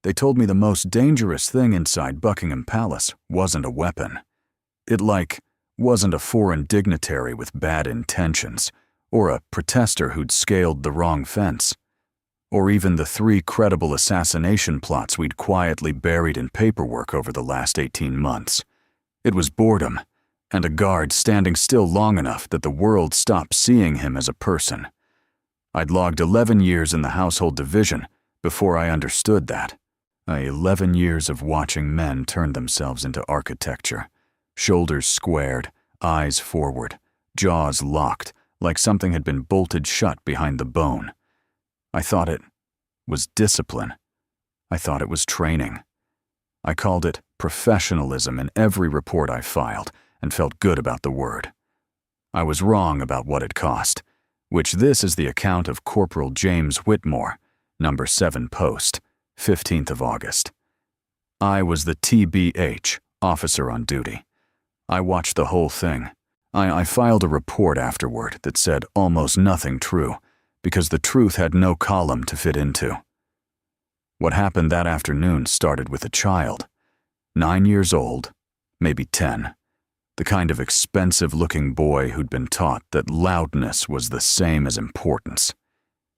They told me the most dangerous thing inside Buckingham Palace wasn't a weapon. It wasn't a foreign dignitary with bad intentions, or a protester who'd scaled the wrong fence, or even the 3 credible assassination plots we'd quietly buried in paperwork over the last 18 months. It was boredom, and a guard standing still long enough that the world stopped seeing him as a person. I'd logged 11 years in the household division before I understood that. 11 years of watching men turn themselves into architecture, shoulders squared, eyes forward, jaws locked, like something had been bolted shut behind the bone. I thought it was discipline. I thought it was training. I called it professionalism in every report I filed and felt good about the word. I was wrong about what it cost, which this is the account of Corporal James Whitmore, number 7 post, 15th of August. I was the TBH, officer on duty. I watched the whole thing. I filed a report afterward that said almost nothing true, because the truth had no column to fit into. What happened that afternoon started with a child, 9 years old, maybe 10, the kind of expensive-looking boy who'd been taught that loudness was the same as importance.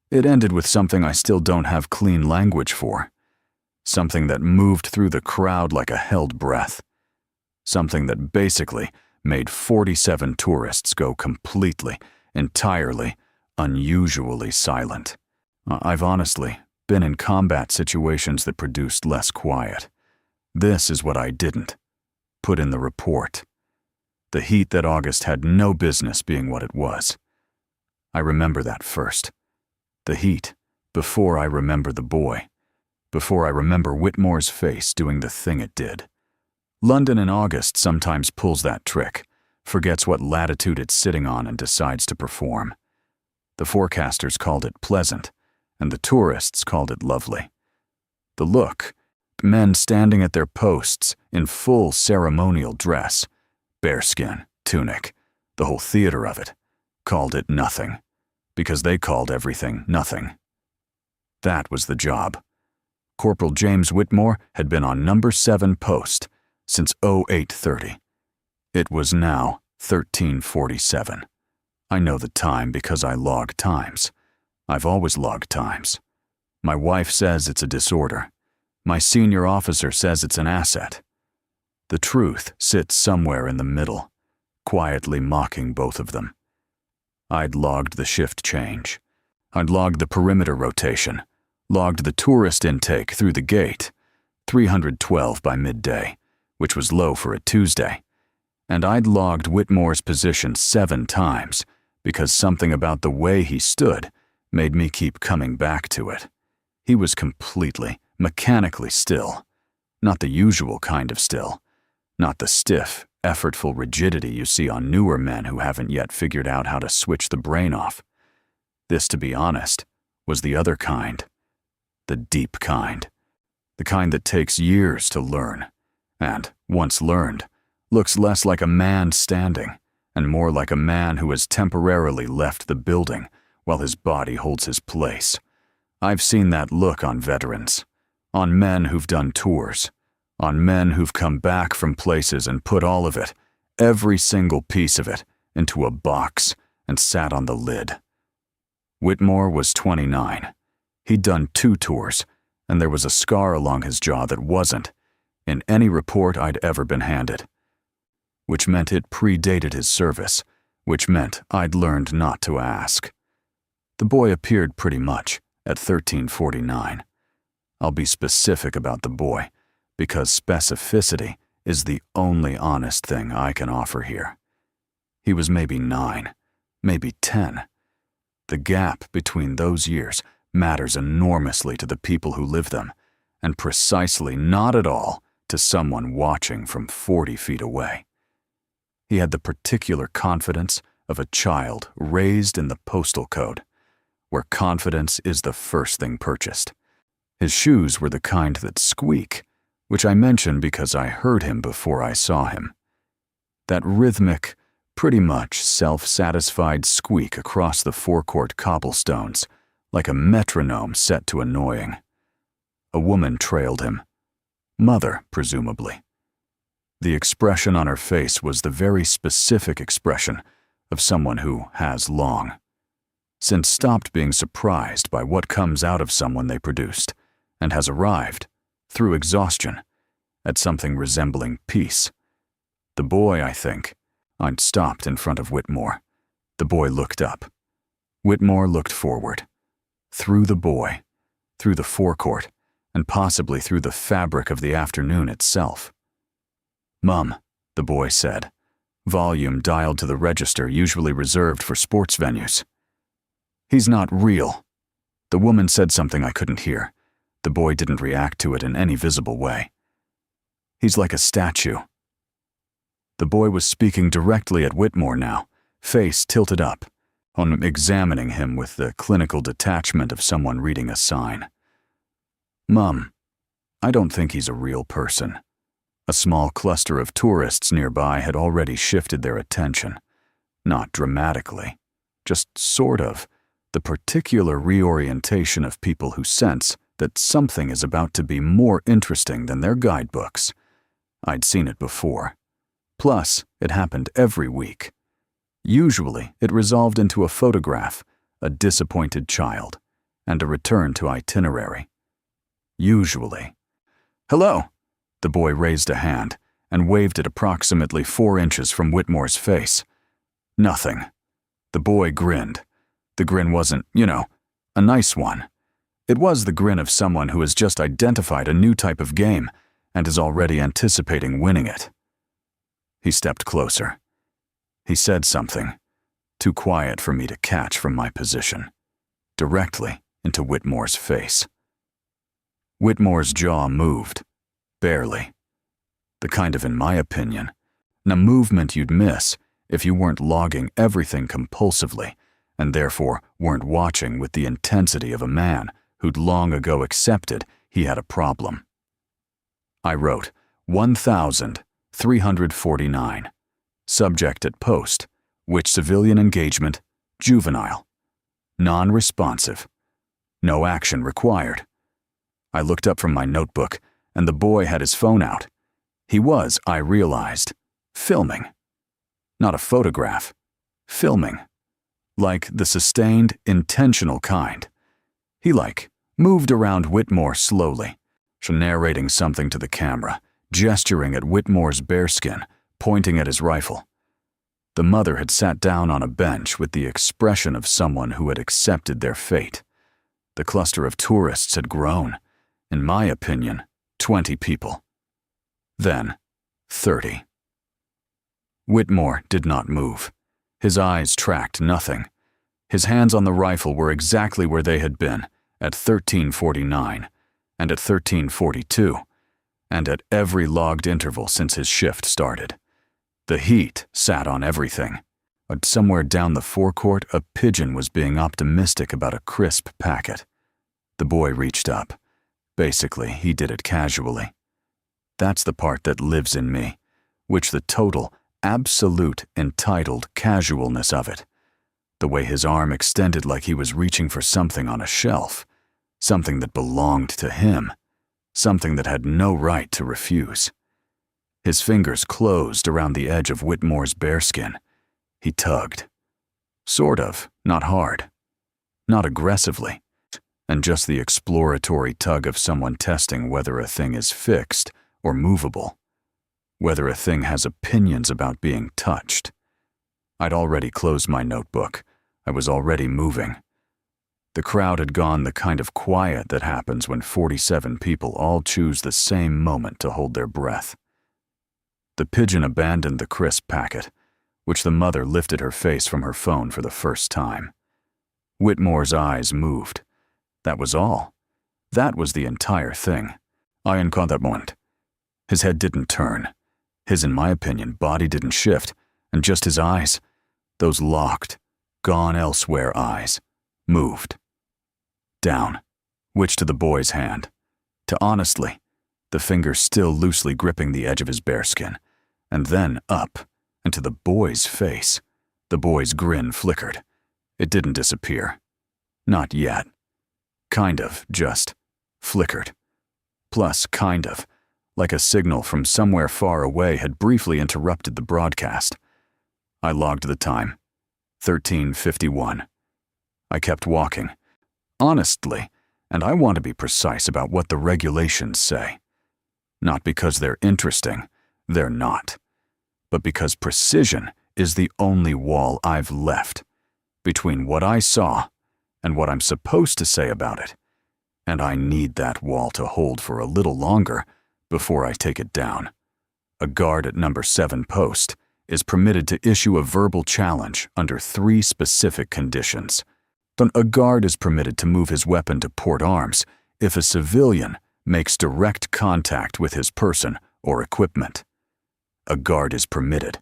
It ended with something I still don't have clean language for, something that moved through the crowd like a held breath, something that basically made 47 tourists go completely, entirely, unusually silent. I've honestly been in combat situations that produced less quiet. This is what I didn't put in the report. The heat that August had no business being what it was. I remember that first. The heat, before I remember the boy, before I remember Whitmore's face doing the thing it did. London in August sometimes pulls that trick, forgets what latitude it's sitting on and decides to perform. The forecasters called it pleasant, and the tourists called it lovely. The look, men standing at their posts in full ceremonial dress, bearskin, tunic, the whole theater of it, called it nothing, because they called everything nothing. That was the job. Corporal James Whitmore had been on number 7 post since 0830. It was now 1347. I know the time because I log times. I've always logged times. My wife says it's a disorder. My senior officer says it's an asset. The truth sits somewhere in the middle, quietly mocking both of them. I'd logged the shift change. I'd logged the perimeter rotation, logged the tourist intake through the gate, 312 by midday, which was low for a Tuesday. And I'd logged Whitmore's position 7 times because something about the way he stood made me keep coming back to it. He was completely, mechanically still. Not the usual kind of still. Not the stiff, effortful rigidity you see on newer men who haven't yet figured out how to switch the brain off. This, to be honest, was the other kind. The deep kind. The kind that takes years to learn, and, once learned, looks less like a man standing, and more like a man who has temporarily left the building while his body holds his place. I've seen that look on veterans, on men who've done tours, on men who've come back from places and put all of it, every single piece of it, into a box and sat on the lid. Whitmore was 29. He'd done 2 tours, and there was a scar along his jaw that wasn't, in any report I'd ever been handed. Which meant it predated his service, which meant I'd learned not to ask. The boy appeared pretty much at 1349. I'll be specific about the boy, because specificity is the only honest thing I can offer here. He was maybe 9, maybe 10. The gap between those years matters enormously to the people who live them, and precisely not at all to someone watching from 40 feet away. He had the particular confidence of a child raised in the postal code, where confidence is the first thing purchased. His shoes were the kind that squeak, which I mention because I heard him before I saw him. That rhythmic, pretty much self-satisfied squeak across the forecourt cobblestones, like a metronome set to annoying. A woman trailed him. Mother, presumably. The expression on her face was the very specific expression of someone who has long since stopped being surprised by what comes out of someone they produced and has arrived, through exhaustion, at something resembling peace. The boy, I think. I'd stopped in front of Whitmore. The boy looked up. Whitmore looked forward. Through the boy, through the forecourt, and possibly through the fabric of the afternoon itself. "Mum," the boy said, volume dialed to the register usually reserved for sports venues. "He's not real." The woman said something I couldn't hear. The boy didn't react to it in any visible way. "He's like a statue." The boy was speaking directly at Whitmore now, face tilted up, on examining him with the clinical detachment of someone reading a sign. "Mum, I don't think he's a real person." A small cluster of tourists nearby had already shifted their attention. Not dramatically, just sort of, the particular reorientation of people who sense that something is about to be more interesting than their guidebooks. I'd seen it before. Plus, it happened every week. Usually, it resolved into a photograph, a disappointed child, and a return to itinerary. Usually. "Hello!" The boy raised a hand and waved it approximately 4 inches from Whitmore's face. "Nothing." The boy grinned. The grin wasn't, a nice one. It was the grin of someone who has just identified a new type of game and is already anticipating winning it. He stepped closer. He said something, too quiet for me to catch from my position, directly into Whitmore's face. Whitmore's jaw moved, barely. The kind of, in my opinion, a movement you'd miss if you weren't logging everything compulsively and therefore weren't watching with the intensity of a man who'd long ago accepted he had a problem. I wrote 1,349. Subject at post, which civilian engagement, juvenile. Non-responsive. No action required. I looked up from my notebook, and the boy had his phone out. He was, I realized, filming. Not a photograph. Filming. Like the sustained, intentional kind. He moved around Whitmore slowly, narrating something to the camera, gesturing at Whitmore's bearskin, pointing at his rifle. The mother had sat down on a bench with the expression of someone who had accepted their fate. The cluster of tourists had grown. In my opinion, 20 people. Then, 30. Whitmore did not move. His eyes tracked nothing. His hands on the rifle were exactly where they had been, at 13:49, and at 13:42, and at every logged interval since his shift started. The heat sat on everything. But somewhere down the forecourt, a pigeon was being optimistic about a crisp packet. The boy reached up. Basically, he did it casually. That's the part that lives in me, which the total, absolute, entitled casualness of it. The way his arm extended like he was reaching for something on a shelf, something that belonged to him, something that had no right to refuse. His fingers closed around the edge of Whitmore's bearskin. He tugged. Sort of, not hard. Not aggressively. And just the exploratory tug of someone testing whether a thing is fixed or movable. Whether a thing has opinions about being touched. I'd already closed my notebook. I was already moving. The crowd had gone the kind of quiet that happens when 47 people all choose the same moment to hold their breath. The pigeon abandoned the crisp packet, which the mother lifted her face from her phone for the first time. Whitmore's eyes moved. That was all. That was the entire thing. I encountered that moment. His head didn't turn. His, in my opinion, body didn't shift, and just his eyes, those locked, gone elsewhere eyes, moved. Down, which to the boy's hand. To honestly, the fingers still loosely gripping the edge of his bearskin, and then up, and to the boy's face. The boy's grin flickered. It didn't disappear. Not yet. Kind of, just flickered. Plus, kind of, like a signal from somewhere far away had briefly interrupted the broadcast. I logged the time, 13:51. I kept walking. Honestly, and I want to be precise about what the regulations say. Not because they're interesting, they're not, but because precision is the only wall I've left between what I saw and what I'm supposed to say about it, and I need that wall to hold for a little longer before I take it down. A guard at number 7 post is permitted to issue a verbal challenge under 3 specific conditions. A guard is permitted to move his weapon to port arms if a civilian makes direct contact with his person or equipment. A guard is permitted.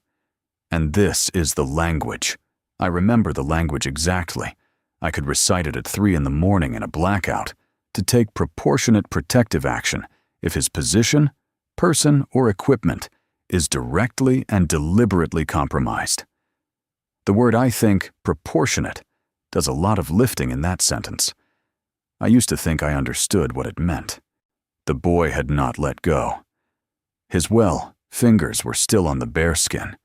And this is the language. I remember the language exactly. I could recite it at 3 in the morning in a blackout, to take proportionate protective action if his position, person, or equipment is directly and deliberately compromised. The word, I think, proportionate, does a lot of lifting in that sentence. I used to think I understood what it meant. The boy had not let go. His, fingers were still on the bearskin.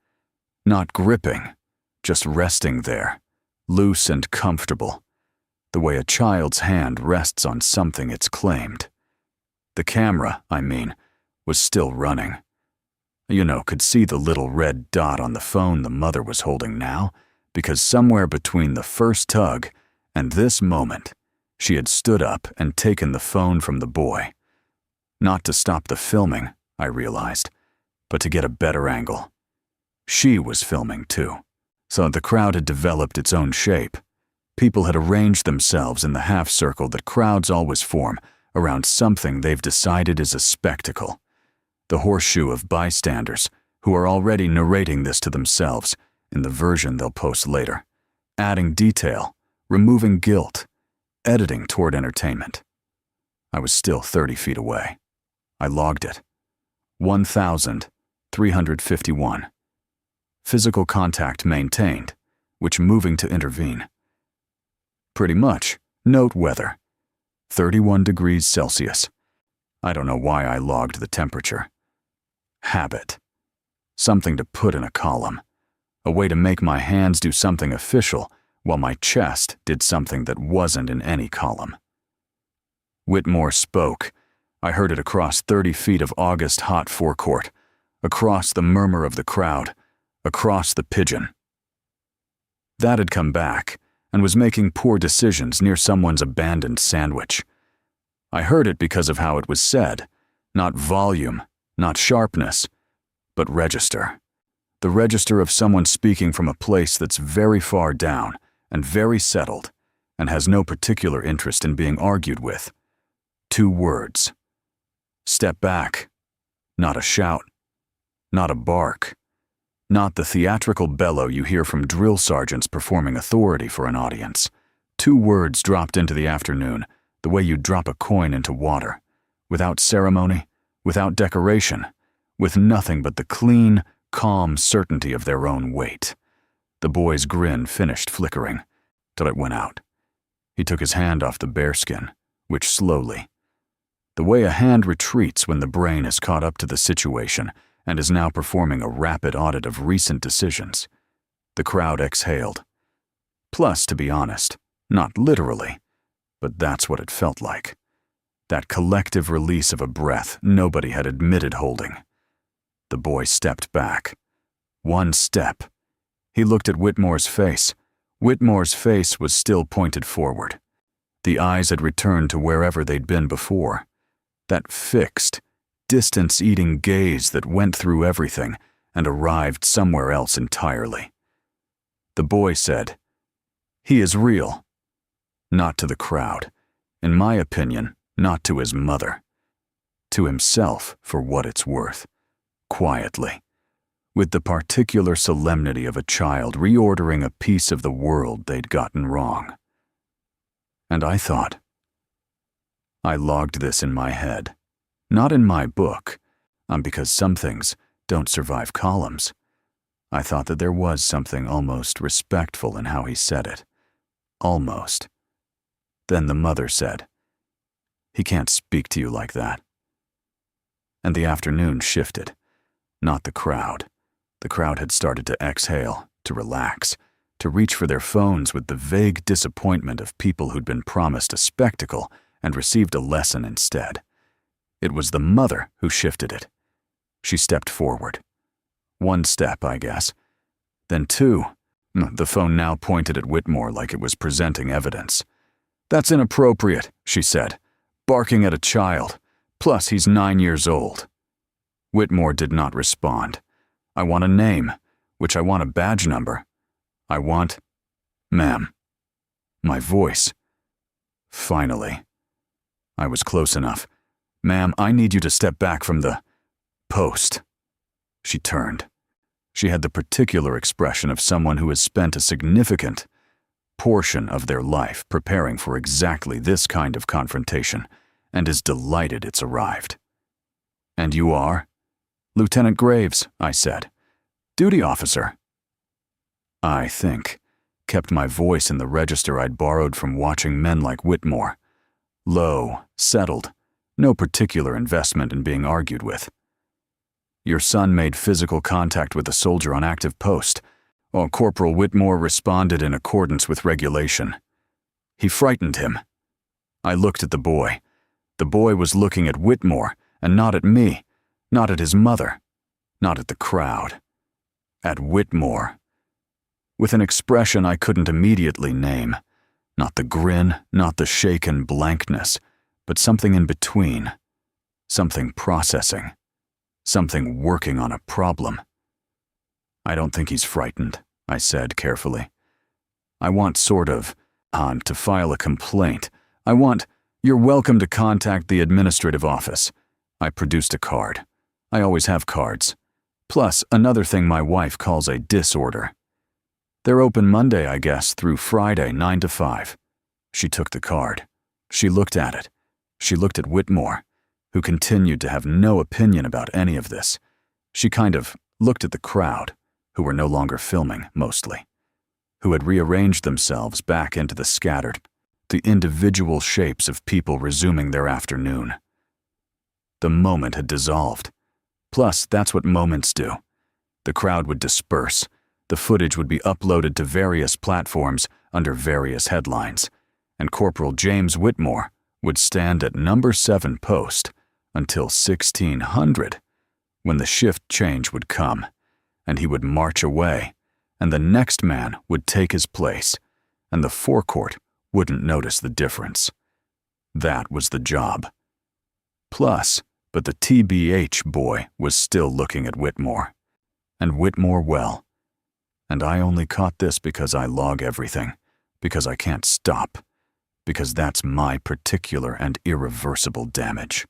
Not gripping, just resting there, loose and comfortable, the way a child's hand rests on something it's claimed. The camera, was still running. Could see the little red dot on the phone the mother was holding now, because somewhere between the first tug and this moment, she had stood up and taken the phone from the boy. Not to stop the filming, I realized, but to get a better angle. She was filming too, so the crowd had developed its own shape. People had arranged themselves in the half-circle that crowds always form around something they've decided is a spectacle. The horseshoe of bystanders who are already narrating this to themselves in the version they'll post later, adding detail, removing guilt, editing toward entertainment. I was still 30 feet away. I logged it. 1,351. Physical contact maintained, which moving to intervene. Pretty much. Note weather. 31 degrees Celsius. I don't know why I logged the temperature. Habit. Something to put in a column. A way to make my hands do something official while my chest did something that wasn't in any column. Whitmore spoke. I heard it across 30 feet of August hot forecourt, across the murmur of the crowd, across the pigeon. That had come back and was making poor decisions near someone's abandoned sandwich. I heard it because of how it was said, not volume, not sharpness, but register. The register of someone speaking from a place that's very far down and very settled and has no particular interest in being argued with. 2 words. Step back. Not a shout. Not a bark. Not the theatrical bellow you hear from drill sergeants performing authority for an audience. 2 words dropped into the afternoon, the way you drop a coin into water, without ceremony, without decoration, with nothing but the clean, calm certainty of their own weight. The boy's grin finished flickering, till it went out. He took his hand off the bearskin, which slowly. The way a hand retreats when the brain is caught up to the situation and is now performing a rapid audit of recent decisions. The crowd exhaled. Plus, to be honest, not literally, but that's what it felt like. That collective release of a breath nobody had admitted holding. The boy stepped back. 1 step. He looked at Whitmore's face. Whitmore's face was still pointed forward. The eyes had returned to wherever they'd been before. That fixed, distance-eating gaze that went through everything and arrived somewhere else entirely. The boy said, "He is real." Not to the crowd. In my opinion, not to his mother. To himself, for what it's worth. Quietly. With the particular solemnity of a child reordering a piece of the world they'd gotten wrong. And I thought. I logged this in my head. Not in my book, because some things don't survive columns. I thought that there was something almost respectful in how he said it. Almost. Then the mother said, "He can't speak to you like that. and the afternoon shifted. Not the crowd. The crowd had started to exhale, to relax, to reach for their phones with the vague disappointment of people who'd been promised a spectacle and received a lesson instead. It was the mother who shifted it. She stepped forward. One step, I guess. Then two. The phone now pointed at Whitmore like it was presenting evidence. "That's inappropriate," she said, "barking at a child. Plus, he's 9 years old." Whitmore did not respond. "I want a name, which I want a badge number. I want, ma'am." My voice. Finally. I was close enough. "Ma'am, I need you to step back from the post." She turned. She had the particular expression of someone who has spent a significant portion of their life preparing for exactly this kind of confrontation and is delighted it's arrived. "And you are?" "Lieutenant Graves," I said. "Duty officer." I think, kept my voice in the register I'd borrowed from watching men like Whitmore. Low, settled, no particular investment in being argued with. "Your son made physical contact with a soldier on active post. Corporal Whitmore responded in accordance with regulation. He frightened him." I looked at the boy. The boy was looking at Whitmore and not at me, not at his mother, not at the crowd. At Whitmore. With an expression I couldn't immediately name. Not the grin, not the shaken blankness, but something in between. Something processing. Something working on a problem. "I don't think he's frightened," I said carefully. "I want to file a complaint. You're welcome to contact the administrative office." I produced a card. I always have cards. Plus, another thing my wife calls a disorder. "They're open Monday, I guess, through Friday, 9 to 5. She took the card. She looked at it. She looked at Whitmore, who continued to have no opinion about any of this. She kind of looked at the crowd, who were no longer filming, mostly, who had rearranged themselves back into the individual shapes of people resuming their afternoon. The moment had dissolved. Plus, that's what moments do. The crowd would disperse. The footage would be uploaded to various platforms under various headlines, and Corporal James Whitmore would stand at number 7 post until 1600, when the shift change would come, and he would march away, and the next man would take his place, and the forecourt wouldn't notice the difference. That was the job. But the TBH boy was still looking at Whitmore, and Whitmore well. And I only caught this because I log everything, because I can't stop, because that's my particular and irreversible damage.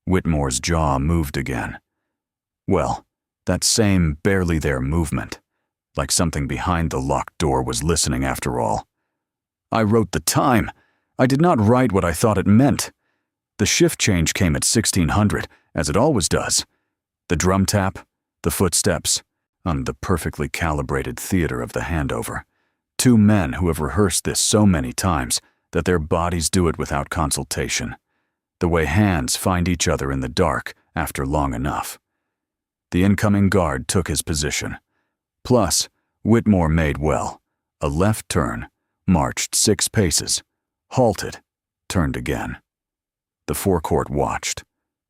Whitmore's jaw moved again. Well, that same barely there movement, like something behind the locked door was listening after all. "I wrote the time. I did not write what I thought it meant. The shift change came at 1600, as it always does. The drum tap, the footsteps, the perfectly calibrated theater of the handover. 2 men who have rehearsed this so many times that their bodies do it without consultation. The way hands find each other in the dark after long enough. The incoming guard took his position. Plus, Whitmore made a left turn, marched 6 paces, halted, turned again. The forecourt watched.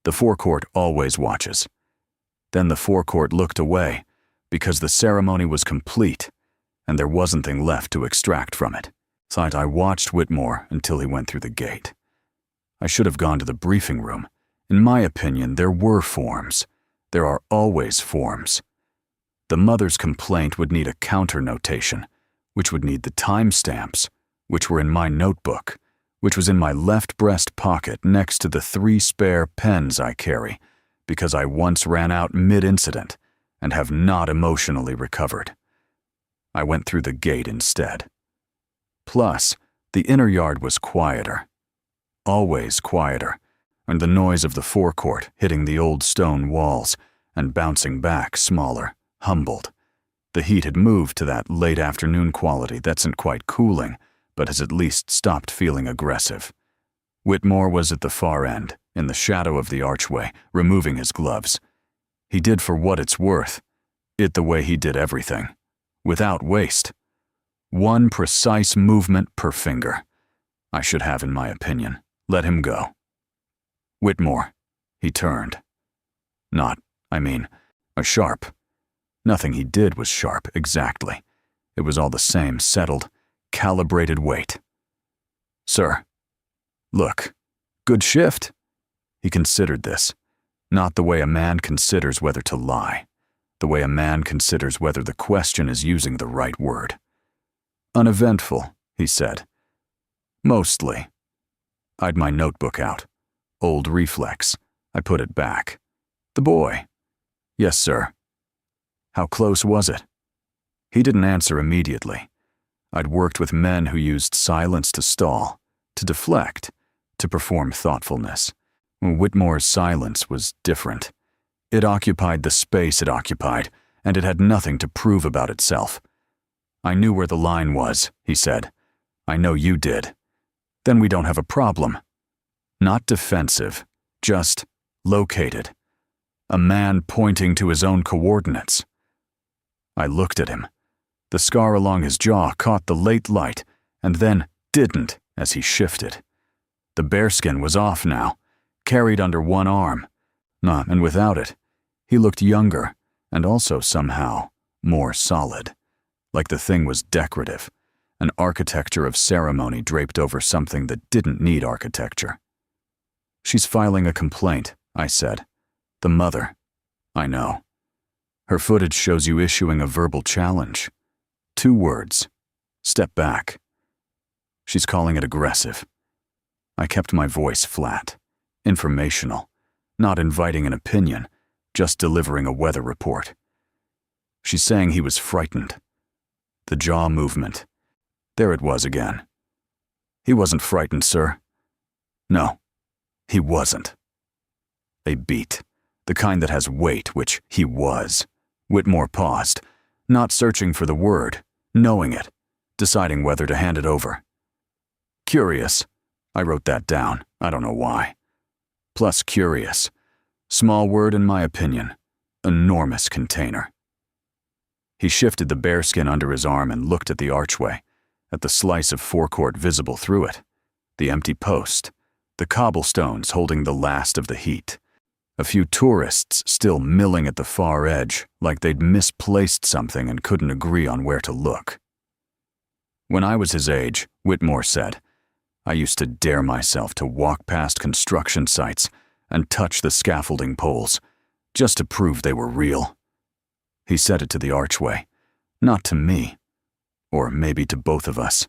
The forecourt always watches. Then the forecourt looked away, because the ceremony was complete, and there wasn't anything left to extract from it. So I watched Whitmore until he went through the gate. I should have gone to the briefing room. In my opinion, there were forms. There are always forms. The mother's complaint would need a counter notation, which would need the timestamps, which were in my notebook, which was in my left breast pocket next to the 3 spare pens I carry, because I once ran out mid-incident and have not emotionally recovered. I went through the gate instead. Plus, the inner yard was quieter. Always quieter, and the noise of the forecourt hitting the old stone walls and bouncing back smaller, humbled. The heat had moved to that late afternoon quality that's not quite cooling, but has at least stopped feeling aggressive. Whitmore was at the far end, in the shadow of the archway, removing his gloves. He did for what it's worth, it the way he did everything, without waste. One precise movement per finger. I should have, in my opinion, let him go. Whitmore. He turned. Not, a sharp. Nothing he did was sharp, exactly. It was all the same, settled, calibrated weight. Sir. Look. Good shift. He considered this. Not the way a man considers whether to lie. The way a man considers whether the question is using the right word. Uneventful, he said. Mostly. I'd my notebook out. Old reflex. I put it back. The boy. Yes, sir. How close was it? He didn't answer immediately. I'd worked with men who used silence to stall, to deflect, to perform thoughtfulness. Whitmore's silence was different. It occupied the space it occupied, and it had nothing to prove about itself. I knew where the line was, he said. I know you did. Then we don't have a problem. Not defensive, just located. A man pointing to his own coordinates. I looked at him. The scar along his jaw caught the late light, and then didn't as he shifted. The bearskin was off now, carried under one arm. And without it, he looked younger, and also somehow more solid. Like the thing was decorative, an architecture of ceremony draped over something that didn't need architecture. She's filing a complaint, I said. The mother. I know. Her footage shows you issuing a verbal challenge. 2 words. Step back. She's calling it aggressive. I kept my voice flat, informational, not inviting an opinion, just delivering a weather report. She's saying he was frightened. The jaw movement. There it was again. He wasn't frightened, sir. No, he wasn't. A beat, the kind that has weight, which he was. Whitmore paused, not searching for the word, knowing it, deciding whether to hand it over. Curious. I wrote that down. I don't know why. Plus curious. Small word in my opinion. Enormous container. He shifted the bearskin under his arm and looked at the archway, at the slice of forecourt visible through it, the empty post, the cobblestones holding the last of the heat. A few tourists still milling at the far edge, like they'd misplaced something and couldn't agree on where to look. When I was his age, Whitmore said, I used to dare myself to walk past construction sites and touch the scaffolding poles, just to prove they were real. He said it to the archway, not to me, or maybe to both of us.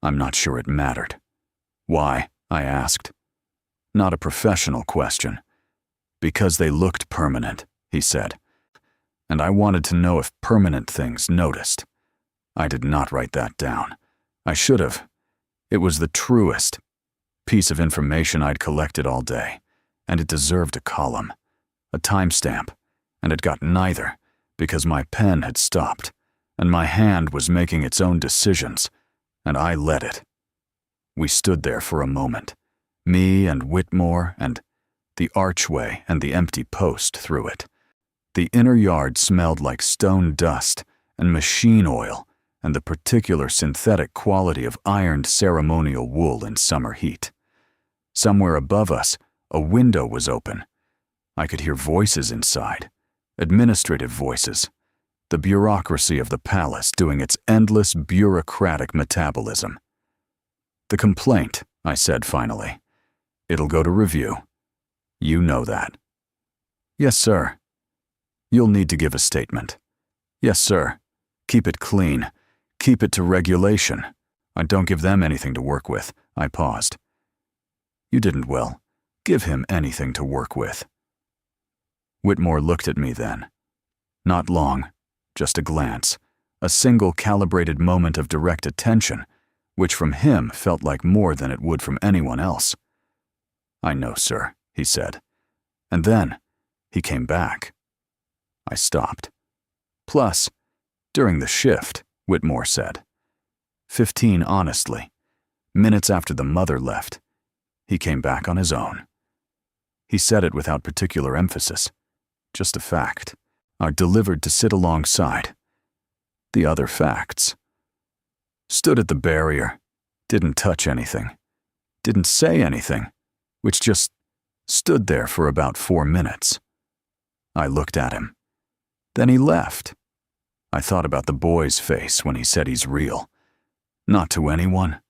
I'm not sure it mattered. Why? I asked. Not a professional question. Because they looked permanent, he said. And I wanted to know if permanent things noticed. I did not write that down. I should have. It was the truest piece of information I'd collected all day, and it deserved a column, a timestamp, and it got neither, because my pen had stopped, and my hand was making its own decisions, and I let it. We stood there for a moment, me and Whitmore and the archway and the empty post through it. The inner yard smelled like stone dust and machine oil and the particular synthetic quality of ironed ceremonial wool in summer heat. Somewhere above us, a window was open. I could hear voices inside, administrative voices, the bureaucracy of the palace doing its endless bureaucratic metabolism. The complaint, I said finally. It'll go to review. You know that. Yes, sir. You'll need to give a statement. Yes, sir. Keep it clean. Keep it to regulation. I don't give them anything to work with. I paused. You didn't, Will. Give him anything to work with. Whitmore looked at me then. Not long, just a glance, a single calibrated moment of direct attention, which from him felt like more than it would from anyone else. I know, sir, he said. And then, he came back. I stopped. Plus, during the shift, Whitmore said. 15 honestly. Minutes after the mother left, he came back on his own. He said it without particular emphasis. Just a fact. I delivered to sit alongside. The other facts. Stood at the barrier. Didn't touch anything. Didn't say anything. Which just stood there for about 4 minutes. I looked at him. Then he left. I thought about the boy's face when he said he's real. Not to anyone.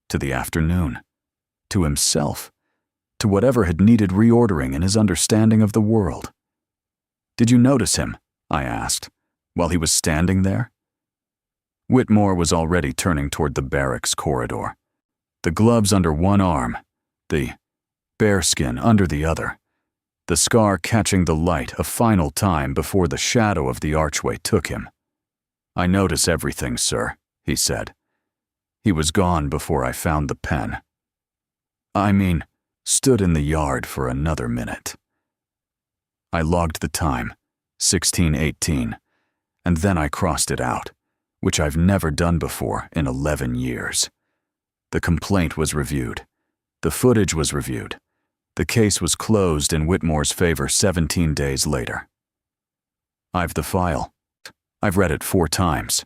To the afternoon. To himself. To whatever had needed reordering in his understanding of the world. Did you notice him? I asked, while he was standing there. Whitmore was already turning toward the barracks corridor. The gloves under one arm, the bearskin under the other, the scar catching the light a final time before the shadow of the archway took him. I notice everything, sir, he said. He was gone before I found the pen. I mean, stood in the yard for another minute. I logged the time, 16:18, and then I crossed it out, which I've never done before in 11 years. The complaint was reviewed. The footage was reviewed. The case was closed in Whitmore's favor 17 days later. I've the file. I've read it 4 times.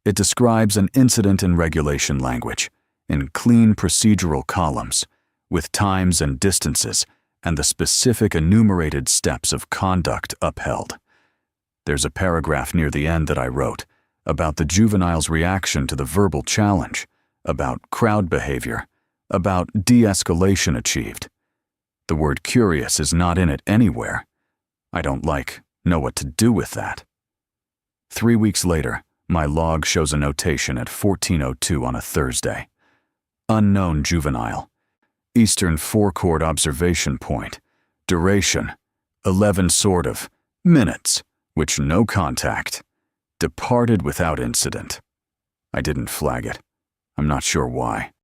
It describes an incident in regulation language, in clean procedural columns, with times and distances, and the specific enumerated steps of conduct upheld. There's a paragraph near the end that I wrote about the juvenile's reaction to the verbal challenge, about crowd behavior, about de-escalation achieved. The word curious is not in it anywhere. I don't know what to do with that. 3 weeks later, my log shows a notation at 14:02 on a Thursday. Unknown juvenile. Eastern Forecourt observation point. Duration, 11 minutes, which no contact. Departed without incident. I didn't flag it. I'm not sure why.